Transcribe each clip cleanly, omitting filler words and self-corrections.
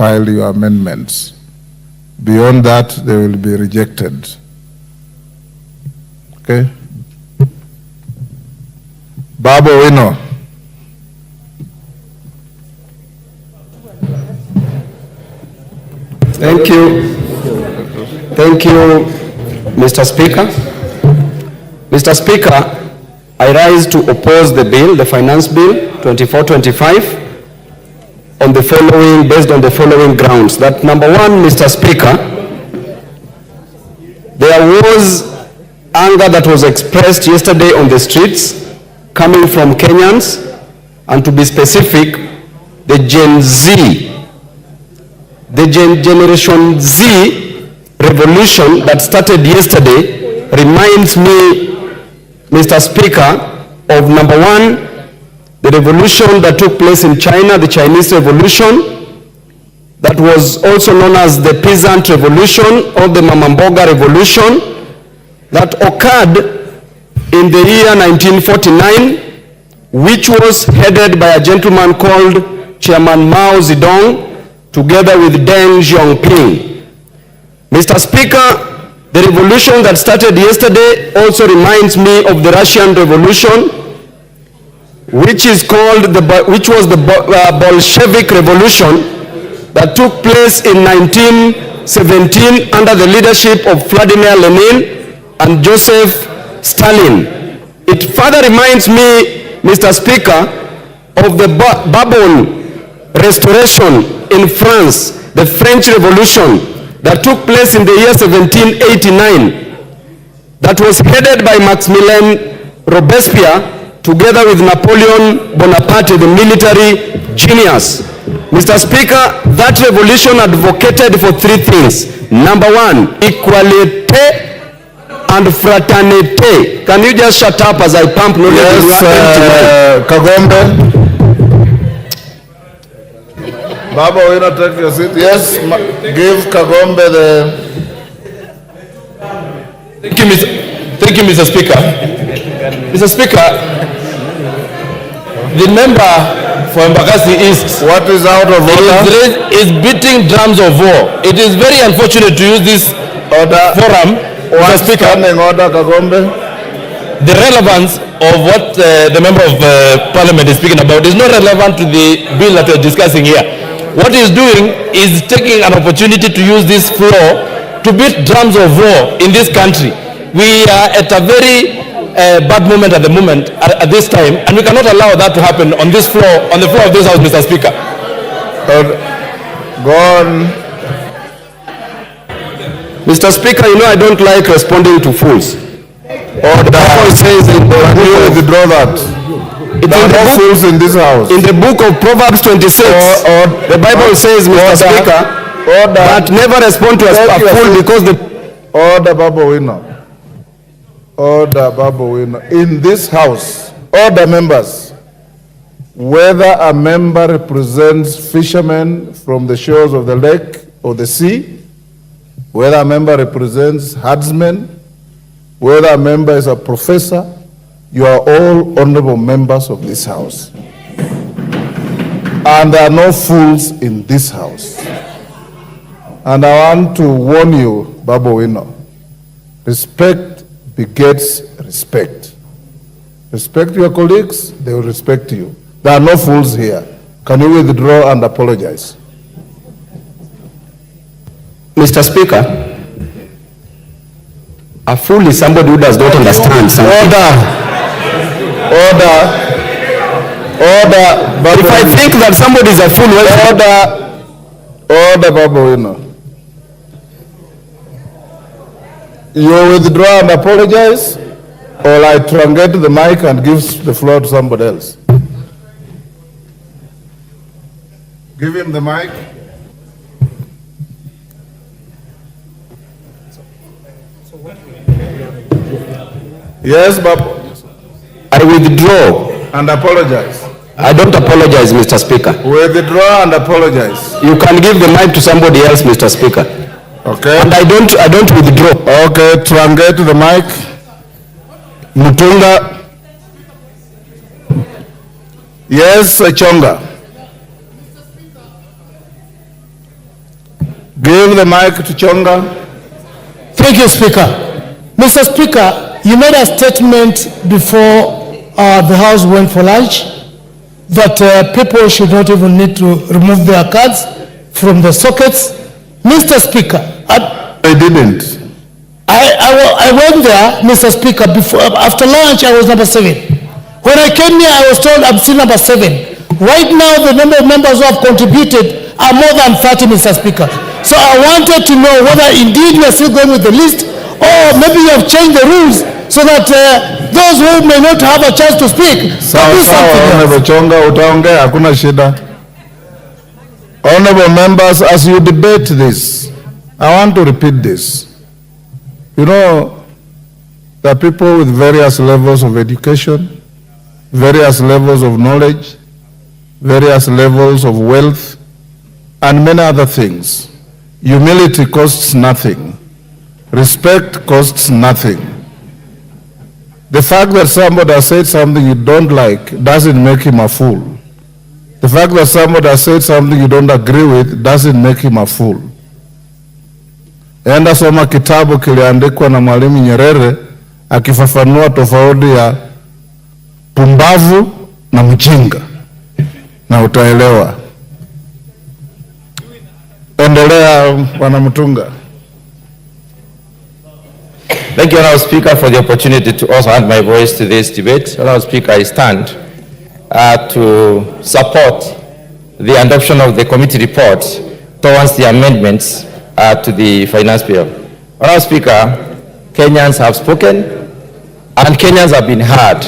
file your amendments. Beyond that, they will be rejected. Okay? Babu Owino. Thank you. Thank you, Mr. Speaker. Mr. Speaker, I rise to oppose the bill, the Finance Bill 2425, based on the following grounds. That number one, Mr. Speaker, there was anger that was expressed yesterday on the streets coming from Kenyans, and to be specific, the Gen Z, the Generation Z revolution that started yesterday reminds me, Mr. Speaker, of number one, the revolution that took place in China, the Chinese Revolution, that was also known as the Peasant Revolution or the Mamamboga Revolution, that occurred in the year 1949, which was headed by a gentleman called Chairman Mao Zedong, together with Deng Xiaoping. Mr. Speaker, the revolution that started yesterday also reminds me of the Russian Revolution, which was the Bolshevik Revolution that took place in 1917 under the leadership of Vladimir Lenin and Joseph Stalin. It further reminds me, Mr. Speaker, of the Bourbon Restoration in France, the French Revolution that took place in the year 1789, that was headed by Maximilien Robespierre together with Napoleon Bonaparte, the military genius. Mr. Speaker, that revolution advocated for three things. Number one, equality and fraternity. Can you just shut up as I pump knowledge? Yes, Kagombe. Babu, will you not take your seat? Yes, give Kagombe the... Thank you, Mr. Speaker. Mr. Speaker, the member for Embakasi East, what is out of order? Is beating drums of war. It is very unfortunate to use this forum, Mr. Speaker. Standing order, Kagombe. The relevance of what the member of Parliament is speaking about is not relevant to the bill that we are discussing here. What he is doing is taking an opportunity to use this floor to beat drums of war in this country. We are at a very bad moment at the moment, at this time, and we cannot allow that to happen on this floor, on the floor of this House, Mr. Speaker. Go on. Mr. Speaker, you know I don't like responding to fools. Or the Bible says in the book, withdraw that. There are no fools in this house. In the book of Proverbs 26, the Bible says, Mr. Speaker, that never respond to a fool because the... Order, Babu Owino. Order, Babu Owino. In this house, order members, whether a member represents fishermen from the shores of the lake or the sea, whether a member represents herdsmen, whether a member is a professor, you are all honorable members of this house. And there are no fools in this house. And I want to warn you, Babu Owino, respect begets respect. Respect your colleagues, they will respect you. There are no fools here. Can you withdraw and apologize? Mr. Speaker, a fool is somebody who does not understand something. Order. But if I think that somebody is a fool, Order, Babu Owino. You withdraw and apologize, or I truncate the mic and give the floor to somebody else. Give him the mic. Yes, Babu. I withdraw. And apologize. I don't apologize, Mr. Speaker. Withdraw and apologize. You can give the mic to somebody else, Mr. Speaker. Okay. And I don't withdraw. Okay, truncate the mic. Mutunga. Yes, Chonga. Give the mic to Chonga. Thank you, Speaker. Mr. Speaker, you made a statement before the House went for lunch that people should not even need to remove their cards from the sockets. Mr. Speaker, I didn't. I went there, Mr. Speaker, after lunch I was number 7. When I came here, I was told I'm still number 7. Right now, the number of members who have contributed are more than 30, Mr. Speaker. So I wanted to know whether indeed you are still going with the list, or maybe you have changed the rules so that those who may not have a chance to speak. Sawa, Honorable Chonga, utaongea, hakuna shida. Honorable members, as you debate this, I want to repeat this. You know, there are people with various levels of education, various levels of knowledge, various levels of wealth, and many other things. Humility costs nothing. Respect costs nothing. The fact that somebody has said something you don't like doesn't make him a fool. The fact that somebody has said something you don't agree with doesn't make him a fool. Enda soma kitabu kiliandikwa na Mwalimu Nyerere akifafanua tofauti ya pumbavu na mjinga na utaelewa. Endelea Bwana Mutunga. Thank you, Honourable Speaker, for the opportunity to also add my voice to this debate. Honourable Speaker, I stand to support the adoption of the committee report towards the amendments to the finance bill. Honourable Speaker, Kenyans have spoken and Kenyans have been heard.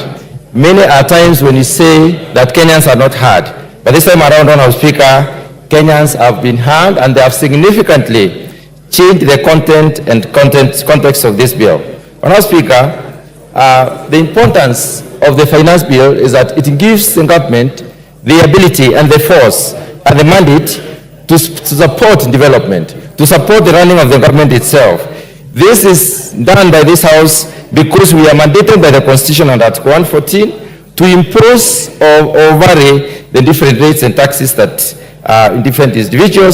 Many are times when you say that Kenyans are not heard, but this time around, Honourable Speaker, Kenyans have been heard and they have significantly changed the content and context of this bill. Honourable Speaker, the importance of the finance bill is that it gives the government the ability and the force and the mandate to support development, to support the running of the government itself. This is done by this House because we are mandated by the Constitution under Article 114 to impose or vary the different rates and taxes that different individuals